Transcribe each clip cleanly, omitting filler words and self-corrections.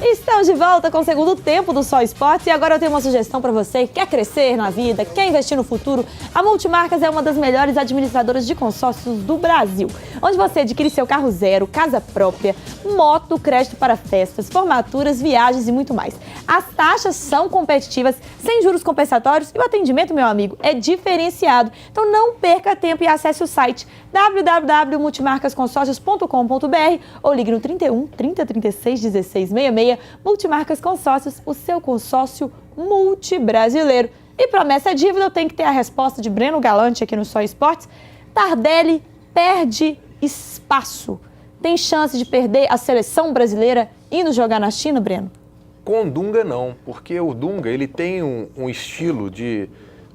Estamos de volta com o segundo tempo do Só Esportes e agora eu tenho uma sugestão para você que quer crescer na vida, quer investir no futuro. A Multimarcas é uma das melhores administradoras de consórcios do Brasil, onde você adquire seu carro zero, casa própria, moto, crédito para festas, formaturas, viagens e muito mais. As taxas são competitivas, sem juros compensatórios e o atendimento, meu amigo, é diferenciado. Então não perca tempo e acesse o site www.multimarcasconsórcios.com.br ou ligue no 31 30 36 16 66. Multimarcas Consórcios, o seu consórcio multibrasileiro. E promessa é dívida, eu tenho que ter a resposta de Breno Galante aqui no Só Esportes. Tardelli perde espaço. Tem chance de perder a seleção brasileira indo jogar na China, Breno? Com o Dunga não, porque o Dunga ele tem um estilo de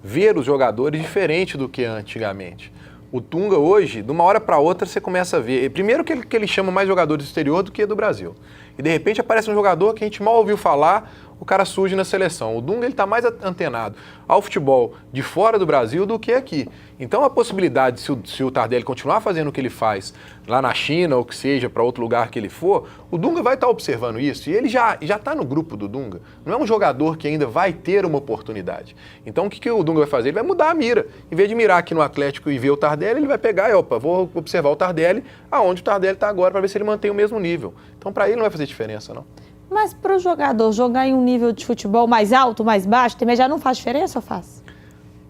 ver os jogadores diferente do que antigamente. O Dunga hoje, de uma hora para outra, você começa a ver. Primeiro que ele chama mais jogadores do exterior do que do Brasil. E de repente aparece um jogador que a gente mal ouviu falar, o cara surge na seleção. O Dunga está mais antenado ao futebol de fora do Brasil do que aqui. Então a possibilidade, se o Tardelli continuar fazendo o que ele faz lá na China, ou que seja, para outro lugar que ele for, o Dunga vai estar observando isso. E ele já está no grupo do Dunga. Não é um jogador que ainda vai ter uma oportunidade. Então o que o Dunga vai fazer? Ele vai mudar a mira. Em vez de mirar aqui no Atlético e ver o Tardelli, ele vai pegar e, vou observar o Tardelli aonde o Tardelli está agora, para ver se ele mantém o mesmo nível. Então para ele não vai fazer diferença, não. Mas para o jogador jogar em um nível de futebol mais alto, mais baixo, também já não faz diferença ou faz?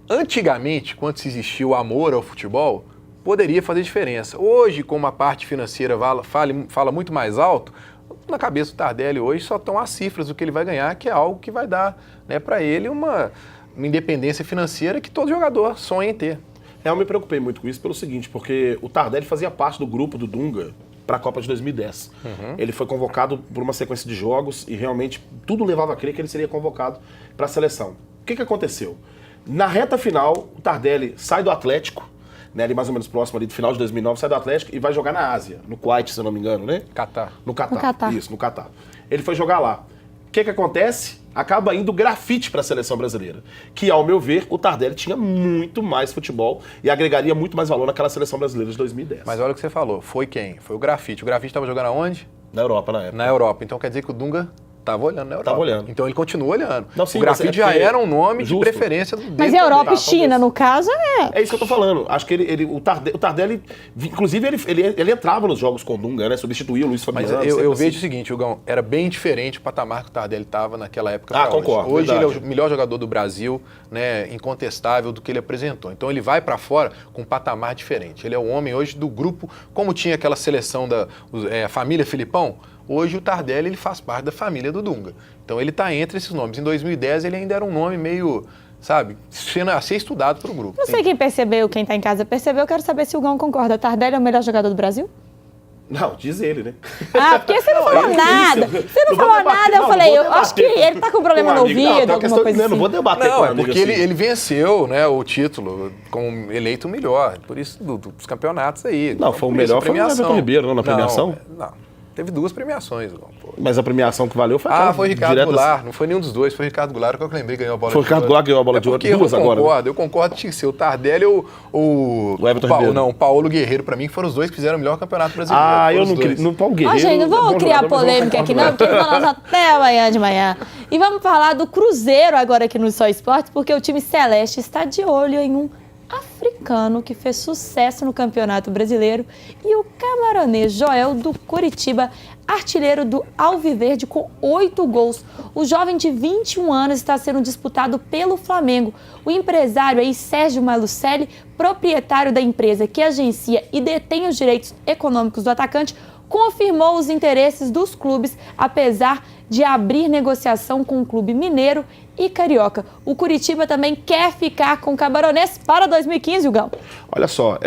Antigamente, quando se existia o amor ao futebol, poderia fazer diferença. Hoje, como a parte financeira fala muito mais alto, na cabeça do Tardelli hoje só estão as cifras do que ele vai ganhar, que é algo que vai dar, né, para ele uma independência financeira que todo jogador sonha em ter. Eu me preocupei muito com isso pelo seguinte, porque o Tardelli fazia parte do grupo do Dunga para a Copa de 2010. Ele foi convocado por uma sequência de jogos e realmente tudo levava a crer que ele seria convocado para a seleção. O que aconteceu? Na reta final, o Tardelli sai do Atlético, né, ali mais ou menos próximo ali do final de 2009, sai do Atlético e vai jogar na Ásia, no Kuwait, se eu não me engano, né? Catar. No Catar. No Catar. Isso, no Catar. Ele foi jogar lá. O que acontece? Acaba indo grafite para a seleção brasileira, que, ao meu ver, o Tardelli tinha muito mais futebol e agregaria muito mais valor naquela seleção brasileira de 2010. Mas olha o que você falou, foi quem? Foi o grafite. O grafite estava jogando aonde? Na Europa, na época. Na Europa. Então quer dizer que o Dunga estava olhando na Europa. Estava olhando. Então ele continua olhando. Não, sim, o grafite já era um nome justo. de preferência dele. Mas Europa também. e China, no caso, É isso que eu tô falando. Acho que o Tardelli, inclusive, ele entrava nos jogos com o Dunga, né? Substituía o Luiz Fabiano. Mas eu assim. vejo o seguinte, Hugão, era bem diferente o patamar que o Tardelli estava naquela época. Concordo. Hoje verdade. ele é o melhor jogador do Brasil, né, incontestável do que ele apresentou. Então ele vai para fora com um patamar diferente. Ele é o homem hoje do grupo, como tinha aquela seleção da família Filipão, hoje o Tardelli ele faz parte da família do Dunga. Então ele está entre esses nomes. Em 2010 ele ainda era um nome meio, sabe, a ser estudado para o grupo. Não sei quem percebeu, quem está em casa percebeu, eu quero saber se o Gão concorda. Tardelli é o melhor jogador do Brasil? Não, diz ele, né? Ah, porque você não falou nada. Você não falou nada, eu falei, eu acho que ele tá com problema no ouvido, alguma coisa assim. Não vou debater Não, com é porque assim. ele venceu, né, o título como eleito o melhor, por isso dos campeonatos aí. Não, foi o melhor, foi o Everton Ribeiro, não, na premiação? Não. Teve duas premiações. Pô. Mas a premiação que valeu foi aquela foi Ricardo direta... Goulart. Não foi nenhum dos dois. Foi Ricardo Goulart que eu lembrei ganhou a bola de ouro. Foi Ricardo Goulart que ganhou a bola de ouro. Duas agora. Eu concordo que tinha que ser o Tardelli ou o Everton Ribeiro. Não, o Paulo Guerreiro, pra mim, que foram os dois que fizeram o melhor campeonato brasileiro. Eu não queria. Não, Paulo Guerreiro. Gente, não vamos criar polêmica aqui, não, porque eles vão lançar até amanhã de manhã. E vamos falar do Cruzeiro agora aqui no Só Esportes, porque o time celeste está de olho em um africano que fez sucesso no Campeonato Brasileiro e o camaronês Joel do Coritiba, artilheiro do Alviverde com 8 gols. O jovem de 21 anos está sendo disputado pelo Flamengo. O empresário aí, Sérgio Malucelli, proprietário da empresa que agencia e detém os direitos econômicos do atacante, confirmou os interesses dos clubes, apesar de abrir negociação com o clube mineiro e carioca. O Coritiba também quer ficar com o camaronês para 2015, Hugão. Olha só,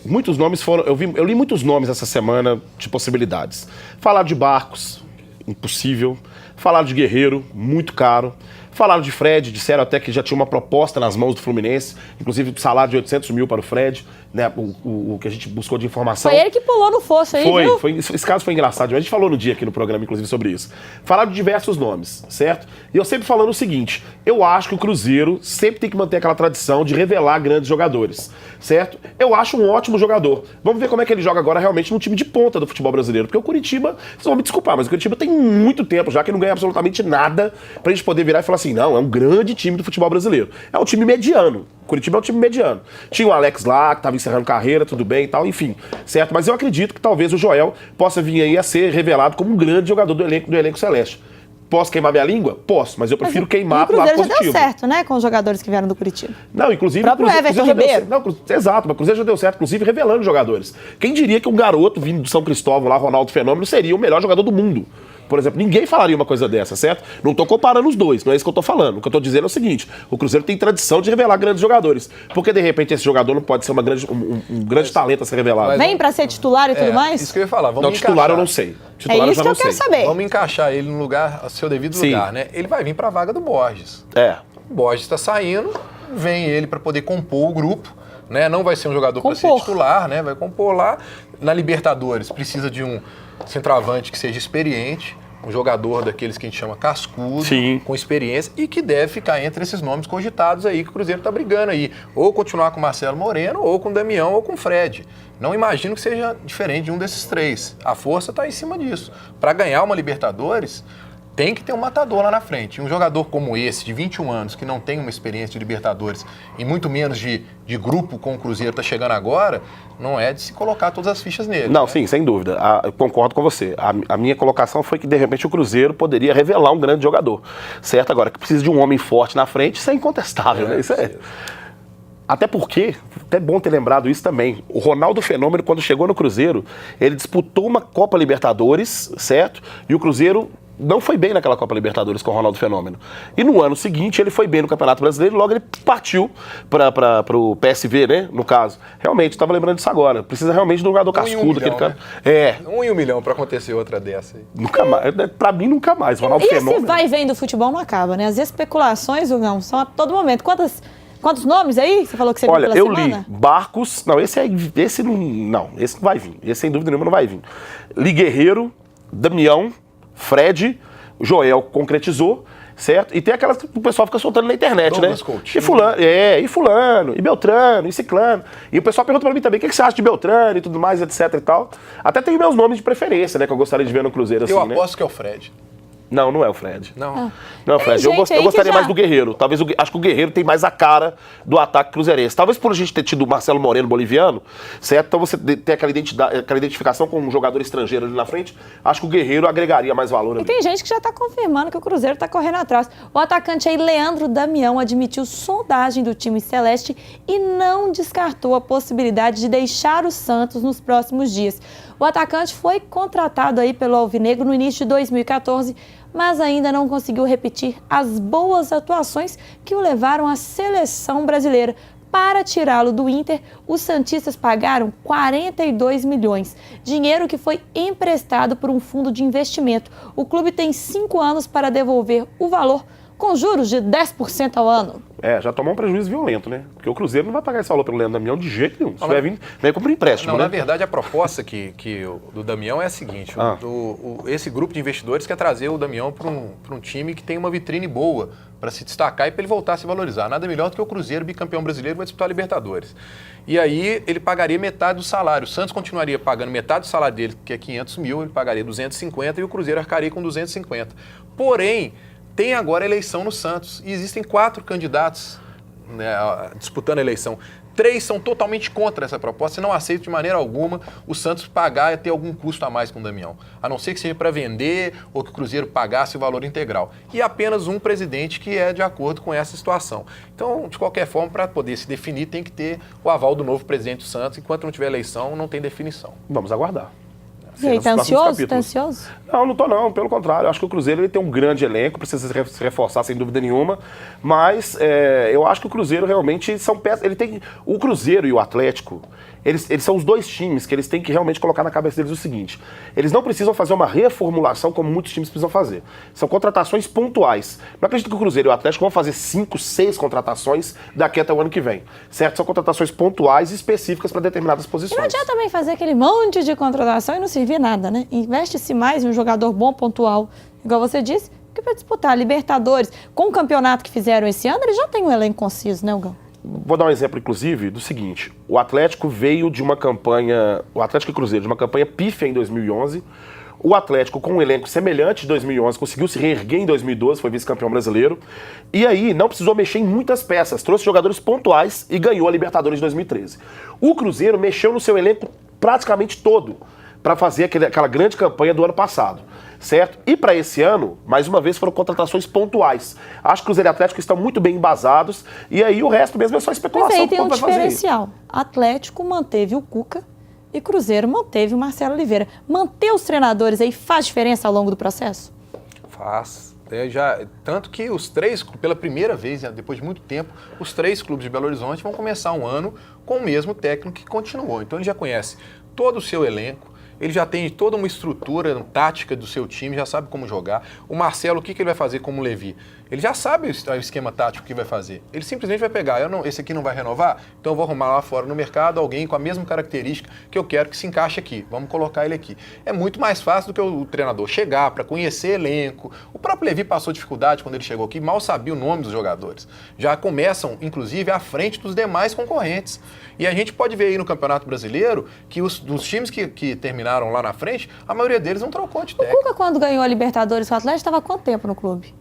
muitos nomes foram... Eu li muitos nomes essa semana de possibilidades. Falar de Barcos, impossível. Falar de Guerreiro, muito caro. Falaram de Fred, disseram até que já tinha uma proposta nas mãos do Fluminense, inclusive o salário de 800 mil para o Fred, né? O que a gente buscou de informação. Foi ele que pulou no fosso aí, viu? Esse caso foi engraçado. A gente falou no dia aqui no programa, inclusive, sobre isso. Falaram de diversos nomes, certo? E eu sempre falando o seguinte, eu acho que o Cruzeiro sempre tem que manter aquela tradição de revelar grandes jogadores, certo? Eu acho um ótimo jogador. Vamos ver como é que ele joga agora realmente no time de ponta do futebol brasileiro, porque o Curitiba, vocês vão me desculpar, mas o Curitiba tem muito tempo já que não ganha absolutamente nada pra gente poder virar e falar assim, não, é um grande time do futebol brasileiro. É um time mediano. Curitiba é um time mediano. Tinha o Alex lá, que estava encerrando carreira, tudo bem e tal, enfim, certo? Mas eu acredito que talvez o Joel possa vir aí a ser revelado como um grande jogador do elenco celeste. Posso queimar minha língua? Posso, mas eu prefiro queimar pro lado positivo. O Cruzeiro já deu certo, né, com os jogadores que vieram do Curitiba. Não, inclusive... O próprio Everton Ribeiro. Exato, mas o Cruzeiro já deu certo, inclusive revelando jogadores. Quem diria que um garoto vindo do São Cristóvão lá, Ronaldo Fenômeno, seria o melhor jogador do mundo? Por exemplo, ninguém falaria uma coisa dessa, certo? Não tô comparando os dois, não é isso que eu tô falando. O que eu tô dizendo é o seguinte, o Cruzeiro tem tradição de revelar grandes jogadores. Porque, de repente, esse jogador não pode ser um grande talento a ser revelado. Vem pra ser titular e tudo mais? Isso que eu ia falar. Não, titular eu não sei. Titular É isso que eu quero saber. Vamos encaixar ele no lugar, seu devido lugar, né? Ele vai vir pra vaga do Borges. O Borges tá saindo, vem ele pra poder compor o grupo, né? Não vai ser um jogador pra ser titular, né? Vai compor lá. Na Libertadores, precisa de um centroavante que seja experiente, um jogador daqueles que a gente chama cascudo, com experiência e que deve ficar entre esses nomes cogitados aí que o Cruzeiro tá brigando aí. Ou continuar com o Marcelo Moreno, ou com o Damião, ou com o Fred. Não imagino que seja diferente de um desses três. A força tá em cima disso. Para ganhar uma Libertadores, tem que ter um matador lá na frente. Um jogador como esse, de 21 anos, que não tem uma experiência de Libertadores e muito menos de grupo com o Cruzeiro está chegando agora, não é de se colocar todas as fichas nele. Não, né? Sim, sem dúvida. Eu concordo com você. A minha colocação foi que, de repente, o Cruzeiro poderia revelar um grande jogador. Certo? Agora, que precisa de um homem forte na frente, isso é incontestável, né? Isso é... Até porque, até bom ter lembrado isso também, o Ronaldo Fenômeno, quando chegou no Cruzeiro, ele disputou uma Copa Libertadores, certo? E o Cruzeiro não foi bem naquela Copa Libertadores com o Ronaldo Fenômeno. E no ano seguinte ele foi bem no Campeonato Brasileiro, logo ele partiu para o PSV, né, no caso. Realmente, estava lembrando disso agora. Precisa realmente de um jogador cascudo. Né? 1 em 1 milhão para acontecer outra dessa aí. Nunca mais. Para mim, nunca mais. Ronaldo Fenômeno. Esse vai e vem do futebol não acaba, né? As especulações, Hugão, são a todo momento. Quantos nomes aí? Você falou que você viu pela semana? Olha, eu li Barcos... Não, esse não vai vir. Esse, sem dúvida nenhuma, não vai vir. Li Guerreiro, Damião, Fred, Joel concretizou, certo? E tem aquelas que o pessoal fica soltando na internet, Douglas né? Coutinho. E fulano, e Beltrano, e Ciclano. E o pessoal pergunta pra mim também, o que você acha de Beltrano e tudo mais, etc e tal. Até tem meus nomes de preferência, né? Que eu gostaria de ver no Cruzeiro, assim, Eu né? aposto que é o Fred. Não é o Fred. Não. Não é o Fred. Eu gostaria mais do Guerreiro. Talvez acho que o Guerreiro tem mais a cara do ataque cruzeirense. Talvez por a gente ter tido o Marcelo Moreno boliviano, certo? Então você ter aquela identificação com um jogador estrangeiro ali na frente, acho que o Guerreiro agregaria mais valor ali. E tem gente que já está confirmando que o Cruzeiro está correndo atrás. O atacante aí, Leandro Damião, admitiu sondagem do time celeste e não descartou a possibilidade de deixar o Santos nos próximos dias. O atacante foi contratado aí pelo Alvinegro no início de 2014, mas ainda não conseguiu repetir as boas atuações que o levaram à seleção brasileira. Para tirá-lo do Inter, os santistas pagaram 42 milhões, dinheiro que foi emprestado por um fundo de investimento. O clube tem 5 anos para devolver o valor, com juros de 10% ao ano. Já tomou um prejuízo violento, né? Porque o Cruzeiro não vai pagar esse valor pelo Leandro Damião de jeito nenhum. Se vai vir, vem comprar empréstimo, né? Na verdade, a proposta do Damião é a seguinte. Esse grupo de investidores quer trazer o Damião para um time que tem uma vitrine boa para se destacar e para ele voltar a se valorizar. Nada melhor do que o Cruzeiro, bicampeão brasileiro, vai disputar a Libertadores. E aí ele pagaria metade do salário. O Santos continuaria pagando metade do salário dele, que é 500 mil, ele pagaria 250 e o Cruzeiro arcaria com 250. Porém, tem agora eleição no Santos e existem 4 candidatos, né, disputando a eleição. 3 são totalmente contra essa proposta e não aceitam de maneira alguma o Santos pagar e ter algum custo a mais com o Damião. A não ser que seja para vender ou que o Cruzeiro pagasse o valor integral. E apenas um presidente que é de acordo com essa situação. Então, de qualquer forma, para poder se definir, tem que ter o aval do novo presidente do Santos. Enquanto não tiver eleição, não tem definição. Vamos aguardar. E aí, tá ansioso? Tá ansioso? Não tô não, pelo contrário. Eu acho que o Cruzeiro ele tem um grande elenco, precisa se reforçar sem dúvida nenhuma, mas eu acho que o Cruzeiro realmente são peças. O Cruzeiro e o Atlético, Eles são os dois times que eles têm que realmente colocar na cabeça deles o seguinte: eles não precisam fazer uma reformulação como muitos times precisam fazer. São contratações pontuais. Não acredito que o Cruzeiro e o Atlético vão fazer 5, 6 contratações daqui até o ano que vem. Certo? São contratações pontuais e específicas para determinadas E posições. não adianta também fazer aquele monte de contratação e não servir nada, né? Investe-se mais em um jogador bom, pontual, igual você disse, que para disputar Libertadores. Com o campeonato que fizeram esse ano, eles já têm um elenco conciso, né, Hugão? Vou dar um exemplo, inclusive, do seguinte. O Atlético veio de uma campanha... O Atlético e Cruzeiro, de uma campanha pífia em 2011. O Atlético, com um elenco semelhante de 2011, conseguiu se reerguer em 2012, foi vice-campeão brasileiro. E aí, não precisou mexer em muitas peças. Trouxe jogadores pontuais e ganhou a Libertadores de 2013. O Cruzeiro mexeu no seu elenco praticamente todo para fazer aquela grande campanha do ano passado. Certo? E para esse ano, mais uma vez, foram contratações pontuais. Acho que Cruzeiro e Atlético estão muito bem embasados, e aí o resto mesmo é só especulação. Mas aí tem um vai fazer. diferencial. Atlético manteve o Cuca e Cruzeiro manteve o Marcelo Oliveira. Manter os treinadores aí faz diferença ao longo do processo? Faz. Tanto que os três, pela primeira vez, depois de muito tempo, os 3 clubes de Belo Horizonte vão começar um ano com o mesmo técnico que continuou. Então ele já conhece todo o seu elenco, ele já tem toda uma estrutura tática do seu time, já sabe como jogar. O Marcelo, o que ele vai fazer como Levi? Ele já sabe o esquema tático que vai fazer. Ele simplesmente vai pegar, esse aqui não vai renovar, então eu vou arrumar lá fora no mercado alguém com a mesma característica que eu quero que se encaixe aqui. Vamos colocar ele aqui. É muito mais fácil do que o treinador chegar para conhecer elenco. O próprio Levi passou dificuldade quando ele chegou aqui, mal sabia o nome dos jogadores. Já começam, inclusive, à frente dos demais concorrentes. E a gente pode ver aí no Campeonato Brasileiro que dos times que terminaram lá na frente, a maioria deles não trocou de O técnico. Cuca, quando ganhou a Libertadores com o Atlético, estava há quanto tempo no clube?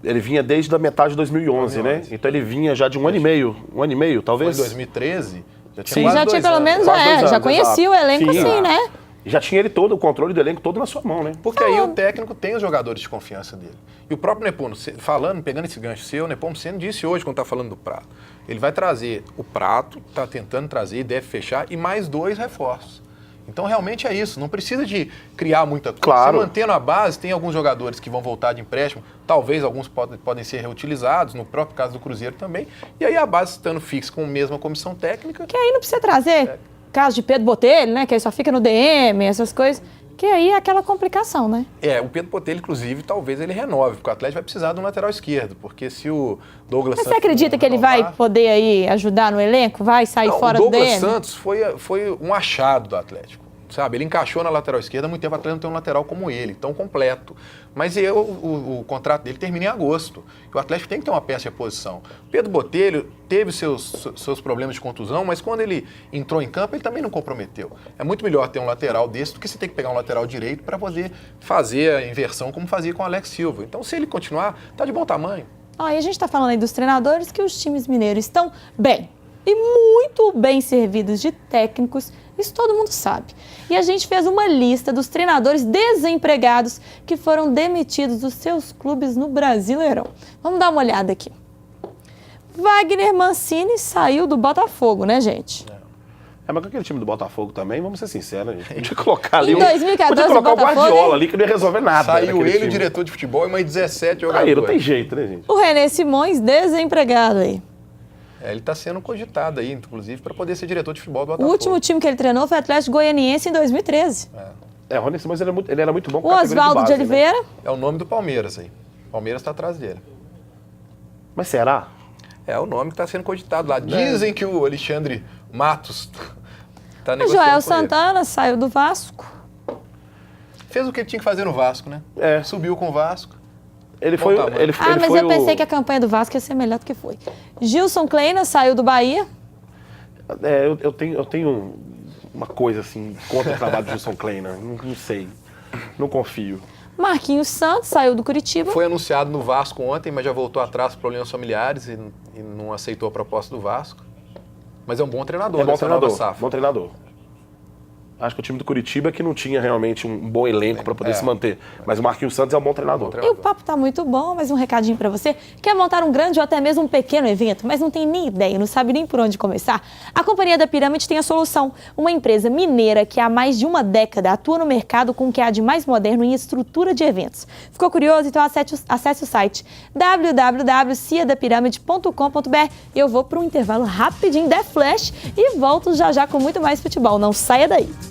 Ele vinha desde a metade de 2011, né? Então ele vinha já de um ano e meio, Foi talvez. em 2013, já tinha Sim, quase Já 2 tinha pelo anos. menos, Quase 2 já anos, conhecia exato. o elenco Sim. assim, né? Já tinha ele todo, o controle do elenco todo na sua mão, né? Porque aí o técnico tem os jogadores de confiança dele. E o próprio Nepomuceno, pegando esse gancho seu, o Nepomuceno disse hoje, quando está falando do Prato, ele vai trazer o Prato, está tentando trazer e deve fechar, e mais 2 reforços. Então realmente é isso, não precisa de criar muita coisa. Claro. Se mantendo a base, tem alguns jogadores que vão voltar de empréstimo, talvez alguns podem ser reutilizados, no próprio caso do Cruzeiro também, e aí a base estando fixa com a mesma comissão técnica. Que aí não precisa trazer caso de Pedro Botelho, né? Que aí só fica no DM, essas coisas. Que aí é aquela complicação, né? O Pedro Botelho, inclusive, talvez ele renove, porque o Atlético vai precisar de um lateral esquerdo, porque se o Douglas Mas Santos você acredita não que ele vai renovar- poder aí ajudar no elenco? Vai sair Não, fora o do Douglas DM? Santos foi um achado do Atlético, sabe? Ele encaixou na lateral esquerda, há muito tempo o Atlético não tem um lateral como ele, tão completo. Mas o contrato dele termina em agosto, e o Atlético tem que ter uma peça de reposição. Pedro Botelho teve seus problemas de contusão, mas quando ele entrou em campo, ele também não comprometeu. É muito melhor ter um lateral desse do que você ter que pegar um lateral direito para poder fazer a inversão como fazia com o Alex Silva. Então, se ele continuar, tá de bom tamanho. Ó, e a gente está falando aí dos treinadores, que os times mineiros estão bem e muito bem servidos de técnicos, isso todo mundo sabe. E a gente fez uma lista dos treinadores desempregados que foram demitidos dos seus clubes no Brasileirão. Vamos dar uma olhada aqui. Wagner Mancini saiu do Botafogo, né, gente? Mas com aquele time do Botafogo também, vamos ser sinceros, a gente podia colocar ali Em 2014, podia colocar o Botafogo, Guardiola hein? ali, que não ia resolver nada. Saiu naquele ele, time. o diretor de futebol, e mais 17 jogadores. Aí, não tem jeito, né, gente? O René Simões, desempregado aí. Ele está sendo cogitado aí, inclusive, para poder ser diretor de futebol do O Botafogo. último time que ele treinou foi o Atlético Goianiense em 2013. O Rony Simões ele era muito bom com O categoria Oswaldo de base, né? Oliveira, É o nome do Palmeiras aí. O Palmeiras está atrás dele. Mas será? É o nome que está sendo cogitado lá. Dizem que o Alexandre Matos está o negociando Joel com Santana saiu do Vasco. ele. Fez o que ele tinha que fazer no Vasco, né? É. Subiu com o Vasco. Ele Bom foi, tamanho. ele, Ah, ele mas foi eu pensei que a campanha do Vasco ia ser melhor do que foi. Gilson Kleina saiu do Bahia. Eu tenho uma coisa assim contra o trabalho do Gilson Kleina. Não sei. Não confio. Marquinhos Santos saiu do Curitiba. Foi anunciado no Vasco ontem, mas já voltou atrás por problemas familiares e não aceitou a proposta do Vasco. Mas é um bom treinador. É bom dessa nova treinador. safra. Bom treinador. Acho que o time do Curitiba é que não tinha realmente um bom elenco para poder se manter. Mas o Marquinhos Santos é um bom treinador. E o papo tá muito bom, mas um recadinho para você. Quer montar um grande ou até mesmo um pequeno evento, mas não tem nem ideia, não sabe nem por onde começar? A Companhia da Pirâmide tem a solução. Uma empresa mineira que há mais de uma década atua no mercado com o que há de mais moderno em estrutura de eventos. Ficou curioso? Então acesse o site www.ciadapiramide.com.br. Eu vou para um intervalo rapidinho da Flash e volto já com muito mais futebol. Não saia daí!